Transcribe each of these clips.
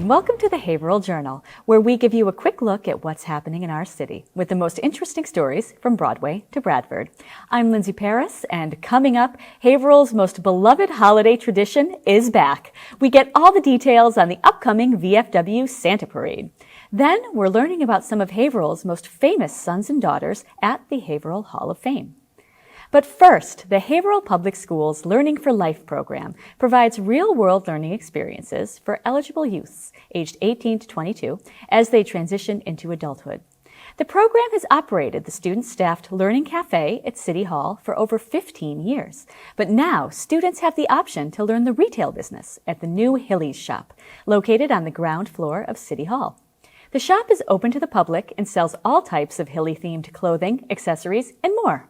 and welcome to the Haverhill Journal, where we give you a quick look at what's happening in our city with the most interesting stories from Broadway to Bradford. I'm Lindsay Paris, and coming up, Haverhill's most beloved holiday tradition is back. We get all the details on the upcoming VFW Santa Parade. Then we're learning about some of Haverhill's most famous sons and daughters at the Haverhill Hall of Fame. But first, the Haverhill Public Schools Learning for Life program provides real-world learning experiences for eligible youths aged 18 to 22 as they transition into adulthood. The program has operated the student-staffed Learning Cafe at City Hall for over 15 years. But now, students have the option to learn the retail business at the new Hillies Shop, located on the ground floor of City Hall. The shop is open to the public and sells all types of Hilly-themed clothing, accessories, and more.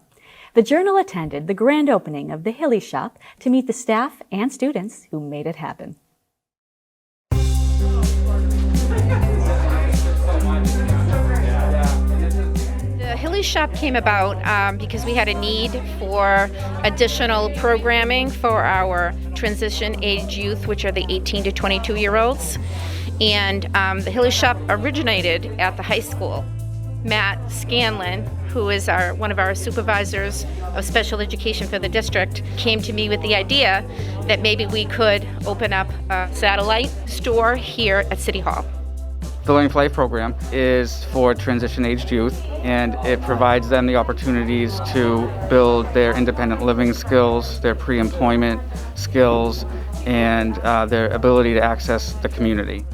The Journal attended the grand opening of the Hillies Shop to meet the staff and students who made it happen. The Hillies Shop came about because we had a need for additional programming for our transition age youth, which are the 18 to 22-year-olds. And the Hillies Shop originated at the high school. Matt Scanlon, who is one of our supervisors of special education for the district, came to me with the idea that maybe we could open up a satellite store here at City Hall. The Learning for Life program is for transition-aged youth, and it provides them the opportunities to build their independent living skills, their pre-employment skills, and their ability to access the community.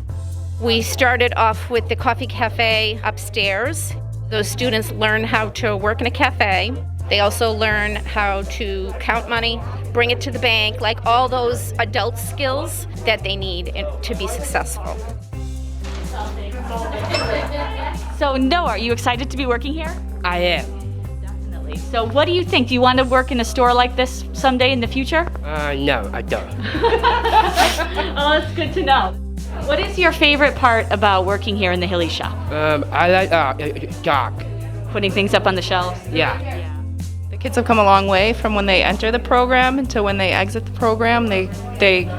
We started off with the coffee cafe upstairs. Those students learn how to work in a cafe. They also learn how to count money, bring it to the bank, like all those adult skills that they need to be successful. So Noah, are you excited to be working here? I am. Definitely. So what do you think? Do you want to work in a store like this someday in the future? No, I don't. Oh, that's good to know. What is your favorite part about working here in the Hillies Shop? I like dock. Putting things up on the shelves? Yeah. The kids have come a long way from when they enter the program to when they exit the program. They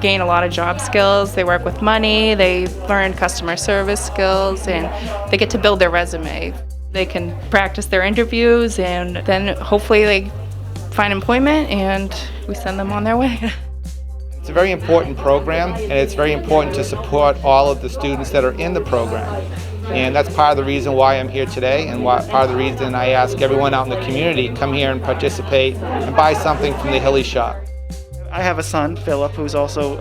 gain a lot of job skills. They work with money. They learn customer service skills, and they get to build their resume. They can practice their interviews, and then hopefully they find employment, and we send them on their way. It's a very important program, and it's very important to support all of the students that are in the program. And that's part of the reason why I'm here today, and part of the reason I ask everyone out in the community, come here and participate and buy something from the Hillies Shop. I have a son, Philip, who's also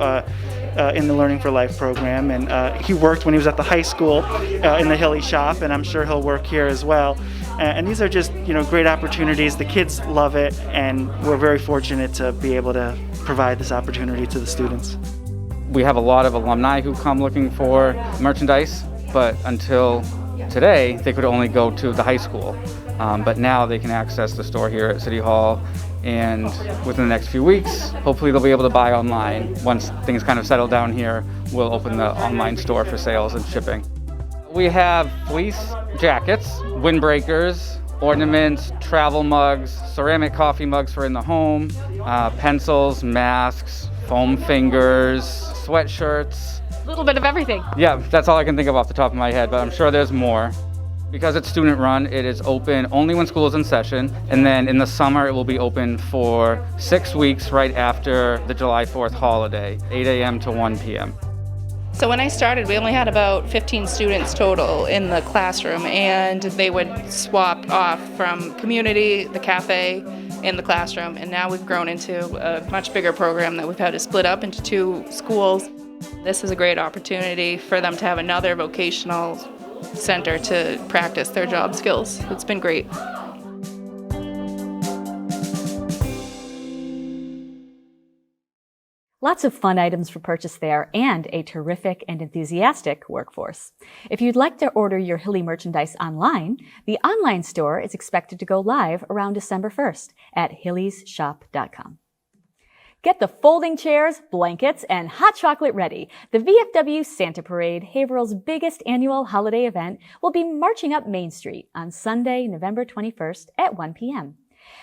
in the Learning for Life program, and he worked when he was at the high school in the Hillies Shop, and I'm sure he'll work here as well. And these are just, great opportunities. The kids love it, and we're very fortunate to be able to provide this opportunity to the students. We have a lot of alumni who come looking for merchandise, but until today, they could only go to the high school. But now they can access the store here at City Hall, and within the next few weeks, hopefully they'll be able to buy online. Once things kind of settle down here, we'll open the online store for sales and shipping. We have fleece jackets, windbreakers, ornaments, travel mugs, ceramic coffee mugs for in the home, pencils, masks, foam fingers, sweatshirts. A little bit of everything. Yeah, that's all I can think of off the top of my head, but I'm sure there's more. Because it's student run, it is open only when school is in session, and then in the summer it will be open for 6 weeks right after the July 4th holiday, 8 a.m. to 1 p.m. So when I started, we only had about 15 students total in the classroom, and they would swap off from community, the cafe, and the classroom. And now we've grown into a much bigger program that we've had to split up into 2 schools. This is a great opportunity for them to have another vocational center to practice their job skills. It's been great. Lots of fun items for purchase there, and a terrific and enthusiastic workforce. If you'd like to order your Hilly merchandise online, the online store is expected to go live around December 1st at hilliesshop.com. Get the folding chairs, blankets, and hot chocolate ready. The VFW Santa Parade, Haverhill's biggest annual holiday event, will be marching up Main Street on Sunday, November 21st at 1 p.m.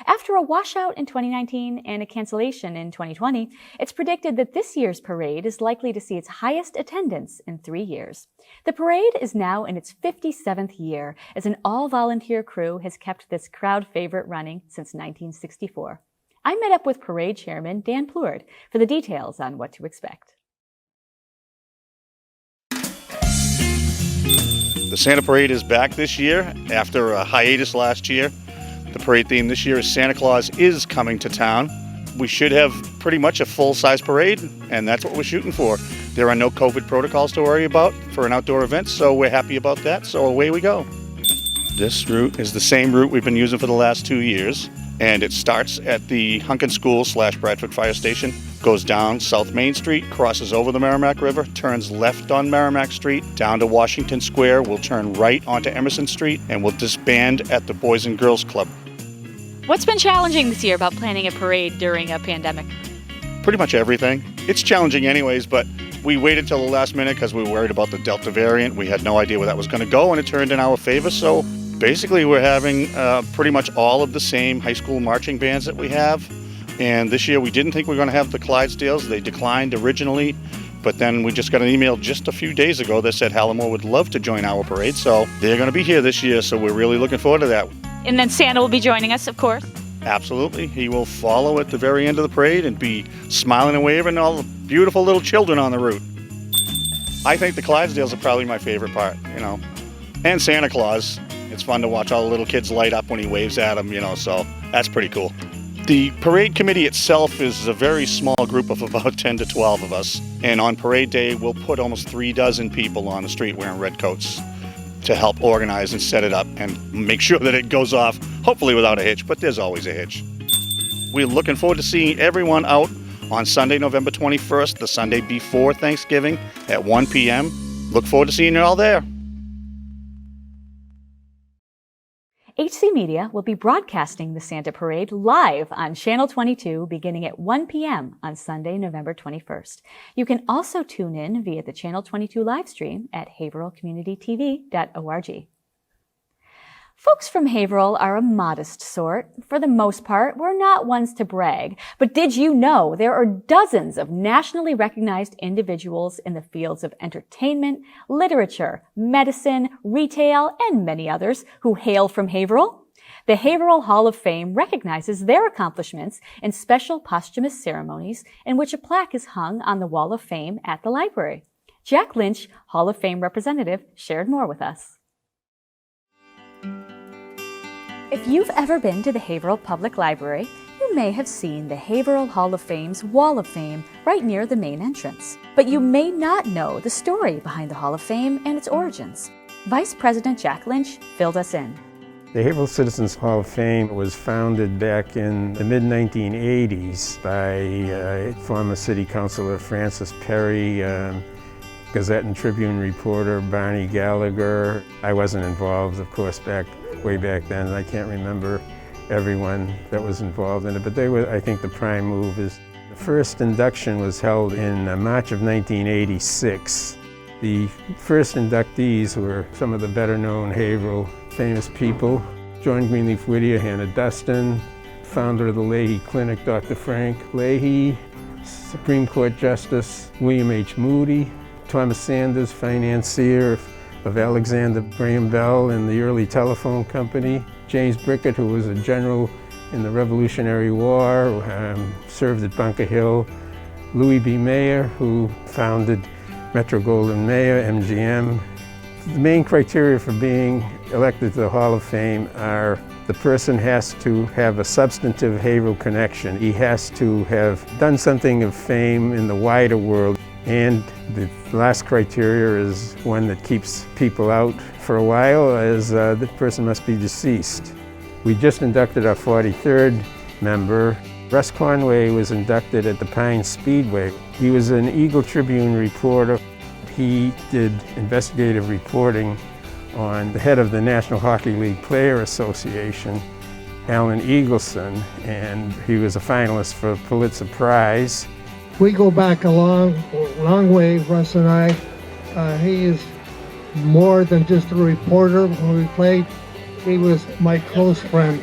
After a washout in 2019 and a cancellation in 2020, it's predicted that this year's parade is likely to see its highest attendance in 3 years. The parade is now in its 57th year, as an all-volunteer crew has kept this crowd favorite running since 1964. I met up with Parade Chairman Dan Plourde for the details on what to expect. The Santa Parade is back this year after a hiatus last year. The parade theme this year is Santa Claus is coming to town. We should have pretty much a full-size parade, and that's what we're shooting for. There are no COVID protocols to worry about for an outdoor event, so we're happy about that, so away we go. This route is the same route we've been using for the last 2 years, and it starts at the Hunkin School / Bradford Fire Station, goes down South Main Street, crosses over the Merrimack River, turns left on Merrimack Street, down to Washington Square, we'll turn right onto Emerson Street, and we'll disband at the Boys and Girls Club. What's been challenging this year about planning a parade during a pandemic? Pretty much everything. It's challenging anyways, but we waited till the last minute because we were worried about the Delta variant. We had no idea where that was going to go, and it turned in our favor, so basically we're having pretty much all of the same high school marching bands that we have. And this year we didn't think we were going to have the Clydesdales. They declined originally, but then we just got an email just a few days ago that said Hallamore would love to join our parade, so they're going to be here this year, so we're really looking forward to that. And then Santa will be joining us, of course. Absolutely. He will follow at the very end of the parade and be smiling and waving at all the beautiful little children on the route. I think the Clydesdales are probably my favorite part, and Santa Claus. It's fun to watch all the little kids light up when he waves at them, so that's pretty cool. The parade committee itself is a very small group of about 10 to 12 of us. And on parade day, we'll put almost 3 dozen people on the street wearing red coats to help organize and set it up and make sure that it goes off, hopefully without a hitch, but there's always a hitch. We're looking forward to seeing everyone out on Sunday, November 21st, the Sunday before Thanksgiving at 1 p.m. Look forward to seeing you all there. HC Media will be broadcasting the Santa Parade live on Channel 22 beginning at 1 p.m. on Sunday, November 21st. You can also tune in via the Channel 22 live stream at haverhillcommunitytv.org. Folks from Haverhill are a modest sort. For the most part, we're not ones to brag. But did you know there are dozens of nationally recognized individuals in the fields of entertainment, literature, medicine, retail, and many others who hail from Haverhill? The Haverhill Hall of Fame recognizes their accomplishments in special posthumous ceremonies in which a plaque is hung on the Wall of Fame at the library. Jack Lynch, Hall of Fame representative, shared more with us. If you've ever been to the Haverhill Public Library, you may have seen the Haverhill Hall of Fame's Wall of Fame right near the main entrance. But you may not know the story behind the Hall of Fame and its origins. Vice President Jack Lynch filled us in. The Haverhill Citizens Hall of Fame was founded back in the mid-1980s by former City Councilor Francis Perry, Gazette and Tribune reporter Barney Gallagher. I wasn't involved, of course, way back then. I can't remember everyone that was involved in it, but they were, I think, the prime movers. The first induction was held in March of 1986. The first inductees were some of the better-known Haverhill famous people. John Greenleaf Whittier, Hannah Dustin, founder of the Leahy Clinic, Dr. Frank Leahy, Supreme Court Justice William H. Moody, Thomas Sanders, financier of Alexander Graham Bell and the early telephone company, James Brickett, who was a general in the Revolutionary War, served at Bunker Hill, Louis B. Mayer, who founded Metro-Goldwyn-Mayer, MGM. The main criteria for being elected to the Hall of Fame are the person has to have a substantive Haverhill connection. He has to have done something of fame in the wider world. And the last criteria is one that keeps people out for a while, as the person must be deceased. We just inducted our 43rd member. Russ Conway was inducted at the Pine Speedway. He was an Eagle Tribune reporter. He did investigative reporting on the head of the National Hockey League Player Association, Alan Eagleson, and he was a finalist for a Pulitzer Prize. We go back a long way, Russ and I. He is more than just a reporter. When we played, he was my close friend.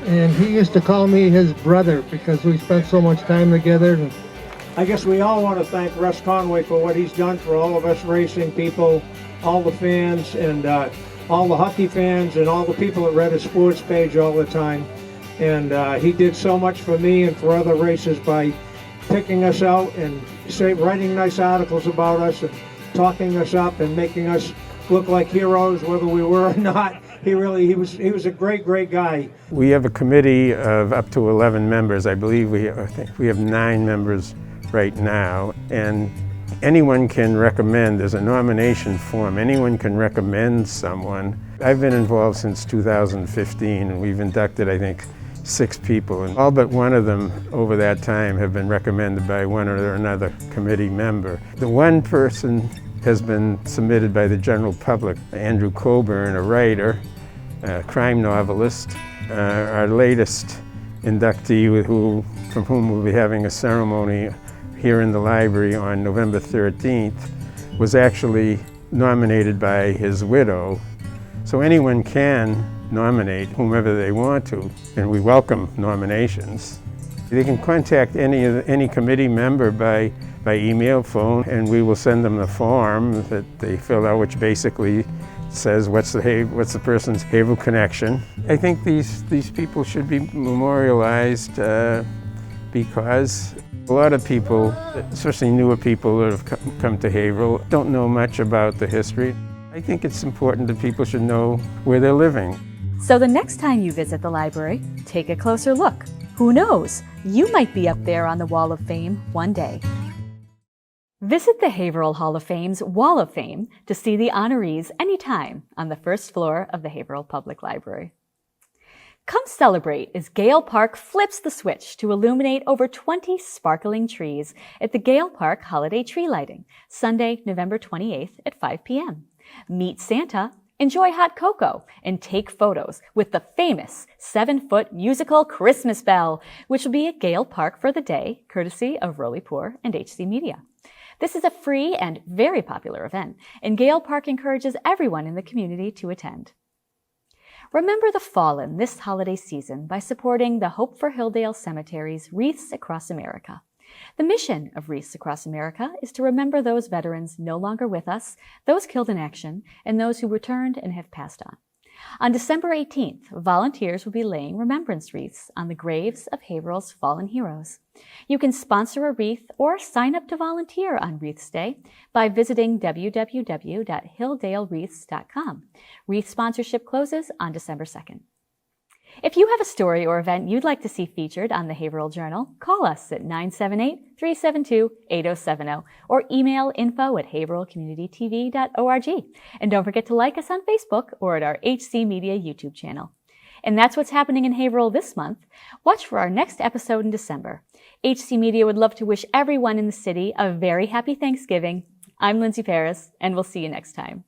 and he used to call me his brother because we spent so much time together. I guess we all want to thank Russ Conway for what he's done for all of us racing people, all the fans, and all the hockey fans, and all the people that read his sports page all the time. And he did so much for me and for other racers by picking us out and writing nice articles about us and talking us up and making us look like heroes, whether we were or not. He was a great guy. We have a committee of up to 11 members. I think we have 9 members right now, and anyone can recommend. There's a nomination form. Anyone can recommend someone. I've been involved since 2015, and we've inducted, I think, 6 people, and all but one of them over that time have been recommended by one or another committee member. The one person has been submitted by the general public, Andrew Coburn, a writer, a crime novelist. Our latest inductee, from whom we'll be having a ceremony here in the library on November 13th, was actually nominated by his widow. So anyone can nominate whomever they want to, and we welcome nominations. They can contact any committee member by email, phone, and we will send them the form that they fill out, which basically says what's the person's Haverhill connection. I think these people should be memorialized because a lot of people, especially newer people that have come to Haverhill, don't know much about the history. I think it's important that people should know where they're living. So the next time you visit the library, take a closer look. Who knows? You might be up there on the Wall of Fame one day. Visit the Haverhill Hall of Fame's Wall of Fame to see the honorees anytime on the first floor of the Haverhill Public Library. Come celebrate as Gale Park flips the switch to illuminate over 20 sparkling trees at the Gale Park Holiday Tree Lighting, Sunday, November 28th at 5 p.m. Meet Santa, enjoy hot cocoa, and take photos with the famous 7-foot musical Christmas bell, which will be at Gale Park for the day, courtesy of Roly Poor and HC Media. This is a free and very popular event, and Gale Park encourages everyone in the community to attend. Remember the fallen this holiday season by supporting the Hope for Hilldale Cemetery's Wreaths Across America. The mission of Wreaths Across America is to remember those veterans no longer with us, those killed in action, and those who returned and have passed on. On December 18th, volunteers will be laying remembrance wreaths on the graves of Haverhill's fallen heroes. You can sponsor a wreath or sign up to volunteer on Wreaths Day by visiting www.hilldalewreaths.com. Wreath sponsorship closes on December 2nd. If you have a story or event you'd like to see featured on the Haverhill Journal, call us at 978-372-8070 or email info@haverhillcommunitytv.org. And don't forget to like us on Facebook or at our HC Media YouTube channel. And that's what's happening in Haverhill this month. Watch for our next episode in December. HC Media would love to wish everyone in the city a very happy Thanksgiving. I'm Lindsay Paris, and we'll see you next time.